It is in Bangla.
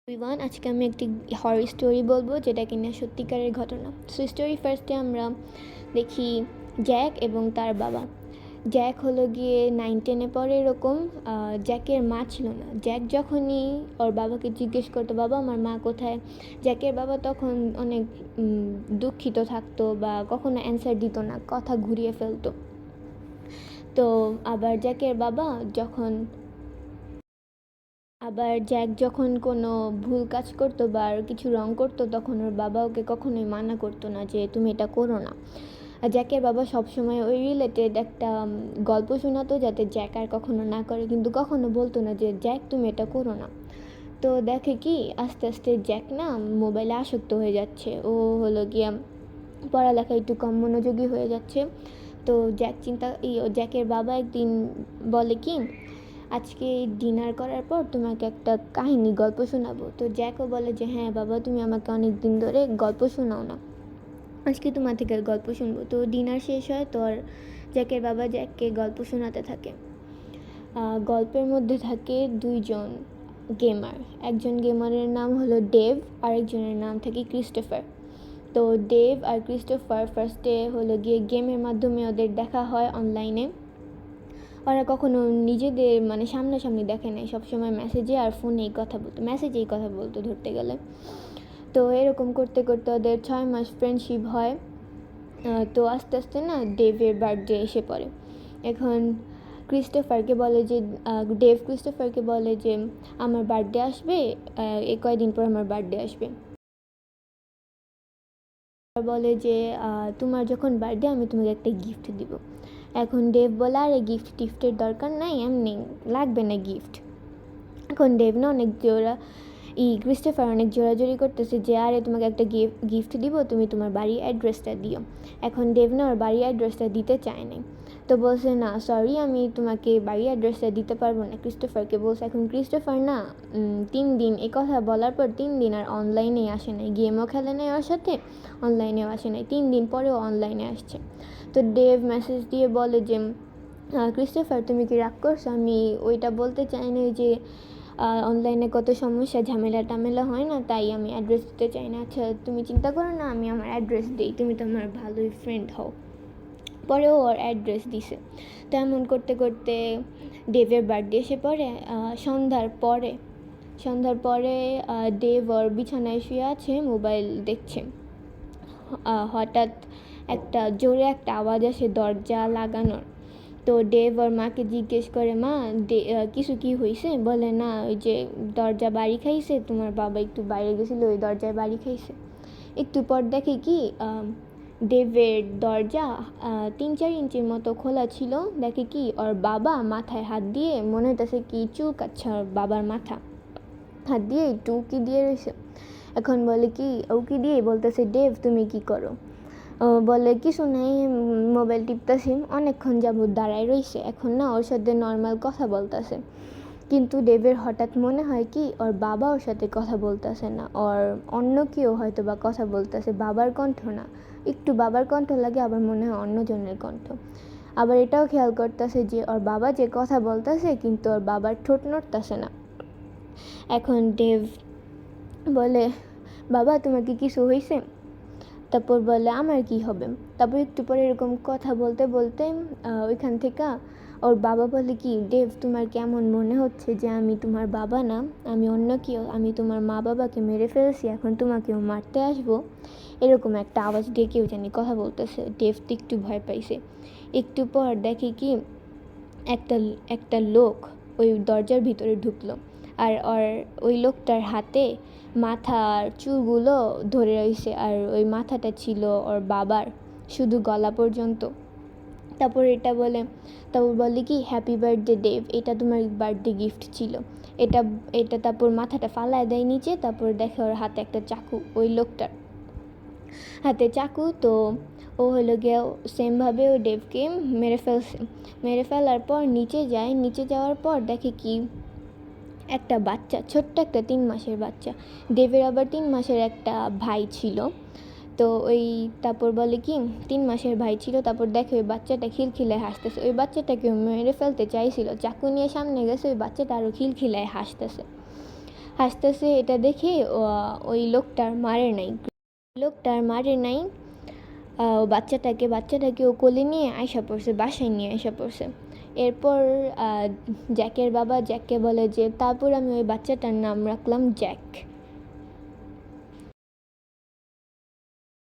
এভরিওয়ান, আজকে আমি একটি হরর স্টোরি বলবো যেটা কিনা সত্যিকারের ঘটনা। সো স্টোরি ফার্স্টে আমরা দেখি জ্যাক এবং তার বাবা। জ্যাক হলো গিয়ে 9-10-এ পড়ে এরকম। জ্যাকের মা ছিল না। জ্যাক যখনই ওর বাবাকে জিজ্ঞেস করতো, বাবা আমার মা কোথায়, জ্যাকের বাবা তখন অনেক দুঃখিত থাকতো বা কখনো অ্যান্সার দিত না, কথা ঘুরিয়ে ফেলতো। তো আবার জ্যাক যখন কোনো ভুল কাজ করতো বা আর কিছু রং করতো, তখন ওর বাবা ওকে কখনোই মানা করতো না যে তুমি এটা করো না। জ্যাকের বাবা সবসময় ওই রিলেটেড একটা গল্প শোনাতো যাতে জ্যাক আর কখনো না করে, কিন্তু কখনো বলতো না যে জ্যাক তুমি এটা করো না। তো দেখে কি আস্তে আস্তে জ্যাক না মোবাইলে আসক্ত হয়ে যাচ্ছে। ও হলো গিয়া পড়ালেখায় একটু কম মনোযোগী হয়ে যাচ্ছে। তো জ্যাকের বাবা একদিন বলে কি, আজকে ডিনার করার পর তোমাকে একটা কাহিনী গল্প শোনাবো। তো জ্যাকও বলে যে হ্যাঁ বাবা, তুমি আমাকে অনেক দিন ধরে গল্প শোনাও না, আজকে তোমার থেকে গল্প শুনবো। তো ডিনার শেষ হয়, তো আর জ্যাকের বাবা জ্যাককে গল্প শোনাতে থাকে। গল্পের মধ্যে থাকে দুইজন গেমার। একজন গেমারের নাম হলো ডেভ, আরেকজনের নাম থাকে ক্রিস্টোফার। তো ডেভ আর ক্রিস্টোফার ফার্স্টে হলো গিয়ে গেমের মাধ্যমে ওদের দেখা হয় অনলাইনে। ওরা কখনো নিজেদের সামনাসামনি দেখে নাই, সবসময় মেসেজেই কথা বলতো ধরতে গেলে। তো এরকম করতে করতে ওদের 6 মাস ফ্রেন্ডশিপ হয়। তো আস্তে আস্তে না ডেভের বার্থডে এসে পড়ে। এখন ডেভ ক্রিস্টোফারকে বলে যে আমার বার্থডে আসবে, এই কয়দিন পর আমার বার্থডে আসবে। বলে যে তোমার যখন বার্থডে আমি তোমাকে একটা গিফট দিব। এখন ডেভ বলে আরে গিফটের দরকার নাই, এমনি লাগবে না গিফট। এখন ডেভ না ক্রিস্টোফার অনেক জোরাজোরি করতেছে যে আরে তোমাকে একটা গিফট দিব, তুমি তোমার বাড়ির অ্যাড্রেসটা দিও। এখন ডেভ না ওর বাড়ির অ্যাড্রেসটা দিতে চায় না। তো বলছে না সরি, আমি তোমাকে বাড়ির অ্যাড্রেসটা দিতে পারবো না, ক্রিস্টোফারকে বলছে। এখন ক্রিস্টোফার না 3 দিন এই কথা বলার পর 3 দিন আর অনলাইনেই আসে নাই, গেমও খেলে নাই ওর সাথে, অনলাইনেও আসে নাই। 3 দিন পরেও অনলাইনে আসছে। তো ডেভ মেসেজ দিয়ে বলে যে ক্রিস্টোফার তুমি কি রাগ করছো, আমি ওইটা বলতে চাই না যে অনলাইনে কত সমস্যা ঝামেলা হয় না, তাই আমি অ্যাড্রেস দিতে চাই না। আচ্ছা তুমি চিন্তা করো না, আমি আমার অ্যাড্রেস দিই, তুমি তো আমার ভালোই ফ্রেন্ড হও। পরেও ওর অ্যাড্রেস দিছে। তো এমন করতে করতে ডেভের বার্থডে এসে পড়ে। সন্ধ্যার পরে ডেভ ওর বিছানায় শুয়ে আছে, মোবাইল দেখছে। হঠাৎ জোরে একটা আওয়াজ আসে দরজা লাগানোর। তো ডেভ ওর মাকে জিজ্ঞেস করে, মা কিছু কি হয়েছে? বলে না, ওই যে দরজা বাড়ি খাইছে, তোমার বাবা একটু বাইরে গেছিলো, ওই দরজায় বাড়ি খাইছে। একটু পর দেখে কি ডেভের দরজা 3-4 ইঞ্চির মতো খোলা ছিল। দেখে কি ওর বাবা মাথায় হাত দিয়ে মনে হইতেছে কি চুলকাচ্ছে, ওর বাবার মাথা হাত দিয়ে একটু উকি দিয়ে রয়েছে। এখন বলে কি উকি দিয়ে বলতেছে, ডেভ তুমি কি করো? বলে কিছু নেই, মোবাইল টিপতেছি। অনেকক্ষণ যাবত দাঁড়ায় রয়েছে, এখন না ওর সাথে নর্মাল কথা বলতেছে। কিন্তু ডেভের হঠাৎ মনে হয় কি ওর বাবা ওর সাথে কথা বলতেছে না, ওর অন্য কেউ হয়তো বা কথা বলতেছে, বাবার কণ্ঠ না। একটু বাবার কণ্ঠ লাগে, আবার মনে হয় অন্যজনের কণ্ঠ। আবার এটাও খেয়াল করতেছে যে ওর বাবা যে কথা বলতেছে কিন্তু ওর বাবার ঠোঁট নড়তেছে না। এখন ডেভ বলে, বাবা তোমার কি কিছু হয়েছে? তারপর বলে আমার কি হবে। তারপর একটু পরে এরকম কথা বলতে বলতে ওইখান থেকে ওর বাবা বলে কি, ডেভ তোমার কেমন মনে হচ্ছে যে আমি তোমার বাবা না, আমি অন্য কেউ, আমি তোমার মা বাবাকে মেরে ফেলছি, এখন তোমাকেও মারতে আসবো। এরকম একটা আওয়াজ দিয়ে কেউ জানি কথা বলতেছে। ডেভ তো একটু ভয় পাইছে। একটু পর দেখে কি একটা লোক ওই দরজার ভিতরে ঢুকলো। আর ওই লোকটার হাতে মাথার চুলগুলো ধরে রয়েছে, আর ওই মাথাটা ছিল ওর বাবার, শুধু গলা পর্যন্ত। তারপর বলে কি হ্যাপি বার্থডে ডেভ, এটা তোমার বার্থডে গিফট ছিল। এটা তারপর মাথাটা ফালায় দেয় নিচে। তারপর দেখে ওর হাতে একটা চাকু, ওই লোকটার হাতে চাকু। তো ও হলো গিয়ে সেমভাবে ও ডেভকে মেরে ফেলার পর নিচে যাওয়ার পর দেখে কি একটা বাচ্চা, ছোট্ট একটা 3 মাসের বাচ্চা। ডেভের আবার 3 মাসের একটা ভাই ছিল। তো তারপর বলে কি 3 মাসের ভাই ছিল। তারপর দেখে ওই বাচ্চাটা খিলখিলায় হাসতেছে। ওই বাচ্চাটাকে মেরে ফেলতে চাইছিল, চাকু নিয়ে সামনে গেছে, ওই বাচ্চাটা আরও খিলখিলায় হাসতেছে। হাসতেছে, এটা দেখে ওই লোকটার মারে নাই বাচ্চাটাকে ও কোলে নিয়ে বাসায় নিয়ে আইসা পড়ছে। এরপর জ্যাকের বাবা জ্যাককে বলে যে তারপর আমি ওই বাচ্চাটার নাম রাখলাম জ্যাক।